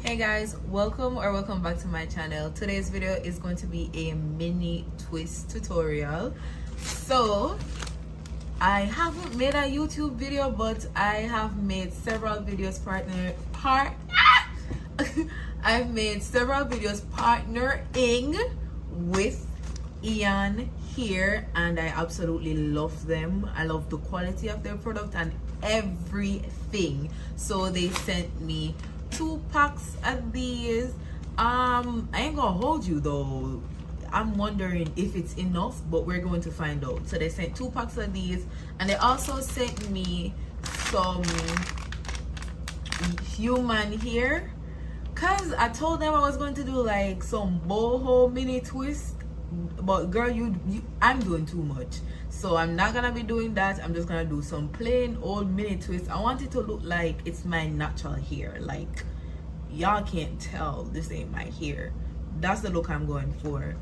Hey guys, welcome back to my channel. Today's video is going to be a mini twist tutorial. So I haven't made a YouTube video, but I have made several videos I've made several videos partnering with EayonHair, and I absolutely love them. I love the quality of their product and everything. So they sent me 2 packs of these. I ain't gonna hold you though, I'm wondering if it's enough, but we're going to find out. So they sent 2 packs of these, and they also sent me some human hair, cause I told them I was going to do like some boho mini twist, but girl, I'm doing too much, so I'm not gonna be doing that. I'm just gonna do some plain old mini twist. I want it to look like it's my natural hair, like y'all can't tell this ain't my hair. That's the look I'm going for.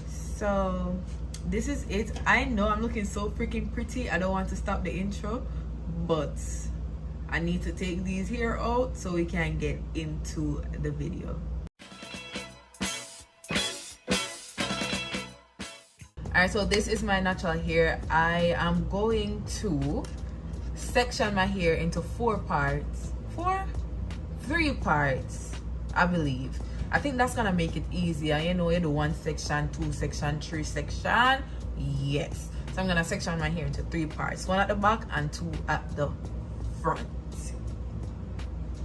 So this is it. I know I'm looking so freaking pretty. I don't want to stop the intro, but I need to take these hair out so we can get into the video. Alright, so this is my natural hair. I am going to section my hair into 4 parts. 3 parts, I believe. I think that's gonna make it easier. You know, you do 1 section, 2 section, 3 section. Yes. So I'm gonna section my hair into 3 parts. 1 at the back and 2 at the front.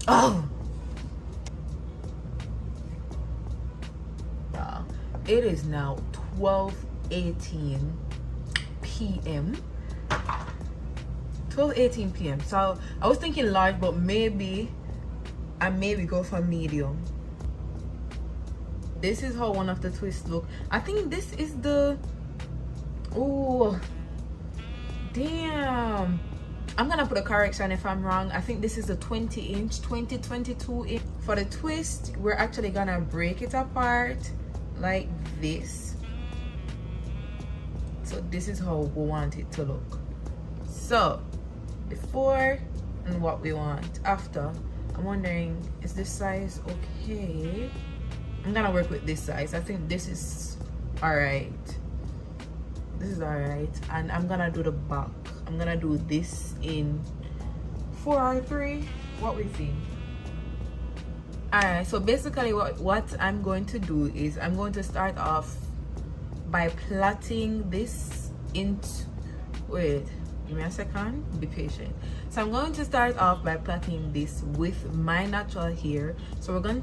Oh! Wow. It is now 12:18 p.m. 12:18 p.m. So I was thinking large, but maybe go for medium. This is how one of the twists look. I think this is the, oh damn, I'm gonna put a correction if I'm wrong. I think this is a 22 inch. For the twist, we're actually gonna break it apart like this. So this is how we want it to look. So before and what we want after. I'm wondering, is this size okay? I'm gonna work with this size. I think this is all right. This is all right. And I'm gonna do the back. I'm gonna do this in 4 or 3. What we think? All right, so basically what I'm going to do is I'm going to start off by plaiting this into, wait, give me a second, be patient. So I'm going to start off by plaiting this with my natural hair. So we're going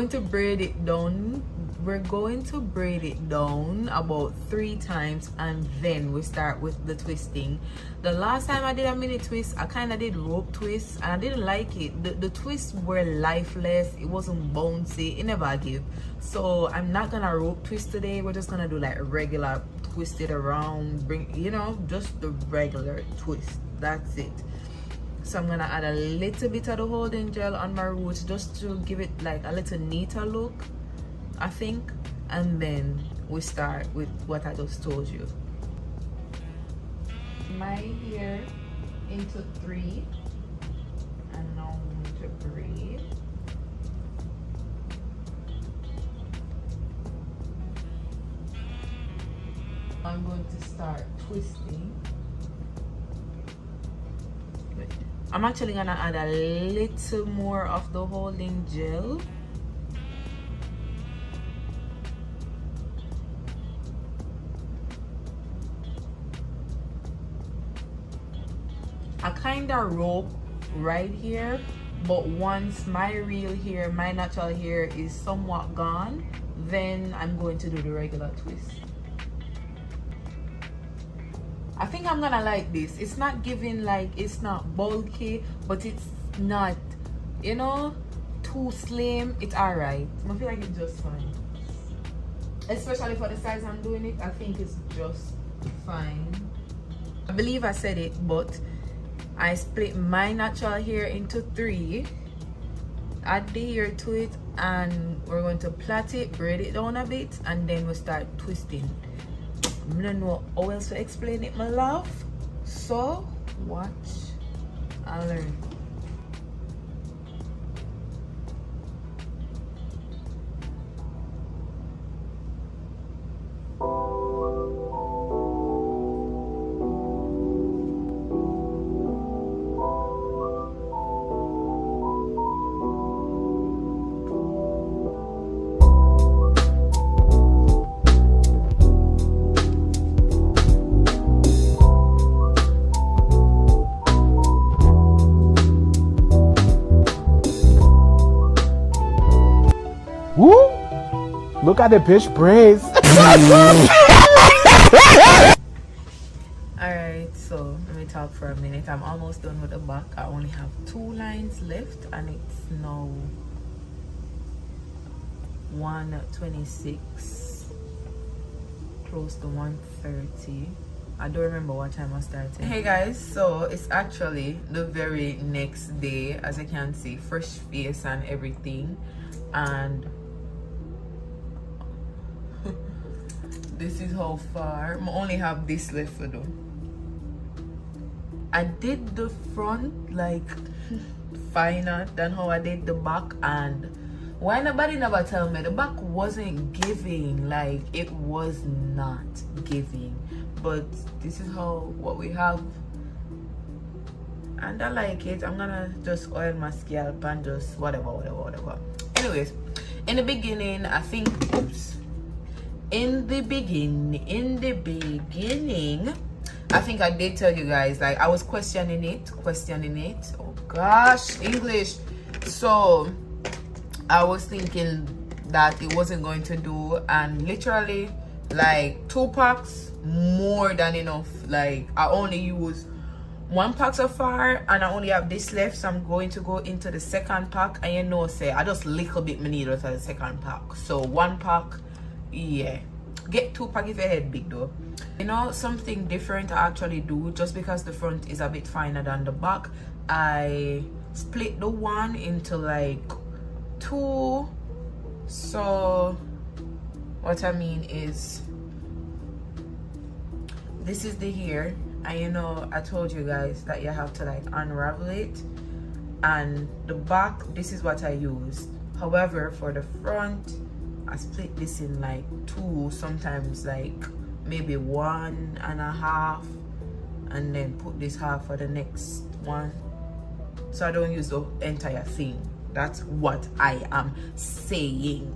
to braid it down. We're going to braid it down about 3 times, and then we start with the twisting. The last time I did a mini twist, I kind of did rope twists, and I didn't like it. The twists were lifeless. It wasn't bouncy. It never give. So I'm not gonna rope twist today. We're just gonna do like a regular twist it around, bring, you know, just the regular twist. That's it. So I'm gonna add a little bit of the holding gel on my roots just to give it like a little neater look, I think. And then we start with what I just told you. My hair into 3, and now I'm going to braid. I'm going to start twisting. I'm actually gonna add a little more of the holding gel. I kind of rope right here, but once my real hair, my natural hair is somewhat gone, then I'm going to do the regular twist. I think I'm gonna like this. It's not giving, like, it's not bulky, but it's not, you know, too slim. It's alright. I feel like it's just fine. Especially for the size I'm doing it, I think it's just fine. I believe I said it, but I split my natural hair into 3. Add the hair to it, and we're going to plait it, braid it down a bit, and then we start twisting. I don't know how else to explain it, my love. So watch and learn. Woo! Look at the bitch braids. Alright, so let me talk for a minute. I'm almost done with the back. I only have 2 lines left and it's now 1:26, close to 1:30. I don't remember what time I started. Hey guys, so it's actually the very next day. As you can see, fresh face and everything, and this is how far. I only have this left to do. I did the front like finer than how I did the back, and why nobody never tell me the back wasn't giving, like it was not giving. But this is how what we have, and I like it. I'm gonna just oil my scalp and just whatever. Anyways, in the beginning, I think in the beginning I think I did tell you guys, like I was questioning it. Oh gosh, English. So I was thinking that it wasn't going to do, and literally like 2 packs more than enough. Like I only use 1 pack so far and I only have this left, so I'm going to go into the second pack. And you know, say I just little bit my needle for the second pack, so 1 pack. Yeah, get 2 pack if your head big though. You know, something different I actually do, just because the front is a bit finer than the back, I split the one into like 2. So what I mean is, this is the hair, and you know I told you guys that you have to like unravel it, and the back, this is what I used. However, for the front, I split this in like 2, sometimes like maybe 1.5, and then put this half for the next one, so I don't use the entire thing. That's what I am saying.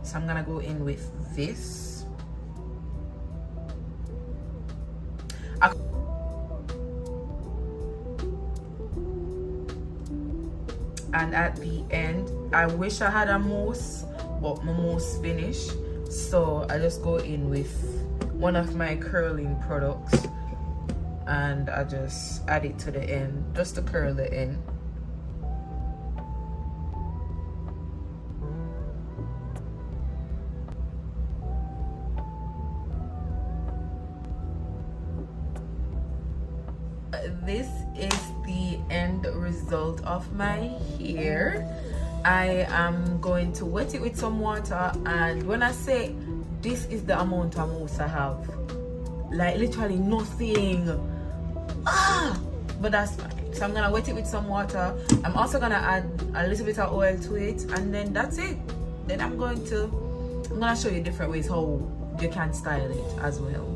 So I'm gonna go in with this. And at the end, I wish I had a mousse, but my mousse finished, so I just go in with one of my curling products and I just add it to the end just to curl the end. This is the end result of my hair. I am going to wet it with some water, and when I say this is the amount of mousse I have, like literally nothing, but that's fine. So I'm gonna wet it with some water. I'm also gonna add a little bit of oil to it, and then that's it. Then I'm gonna show you different ways how you can style it as well.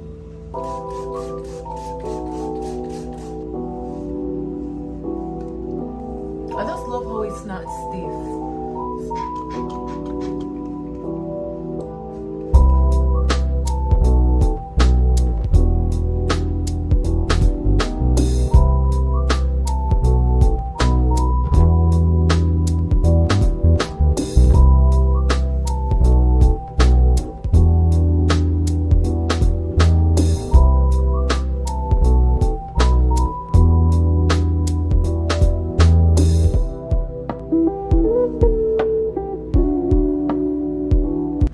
I just love how it's not stiff.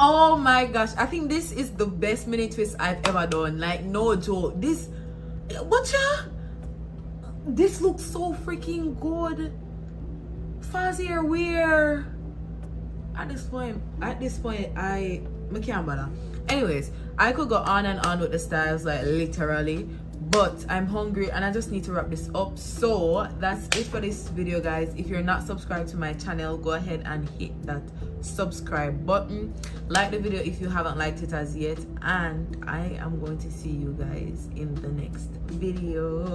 Oh my gosh, I think this is the best mini twist I've ever done. Like, no joke. This looks so freaking good. Fancier wear. At this point I can't bother. Anyways, I could go on and on with the styles, like literally, but I'm hungry and I just need to wrap this up. So that's it for this video, guys. If you're not subscribed to my channel, go ahead and hit that subscribe button. Like the video if you haven't liked it as yet, and I am going to see you guys in the next video.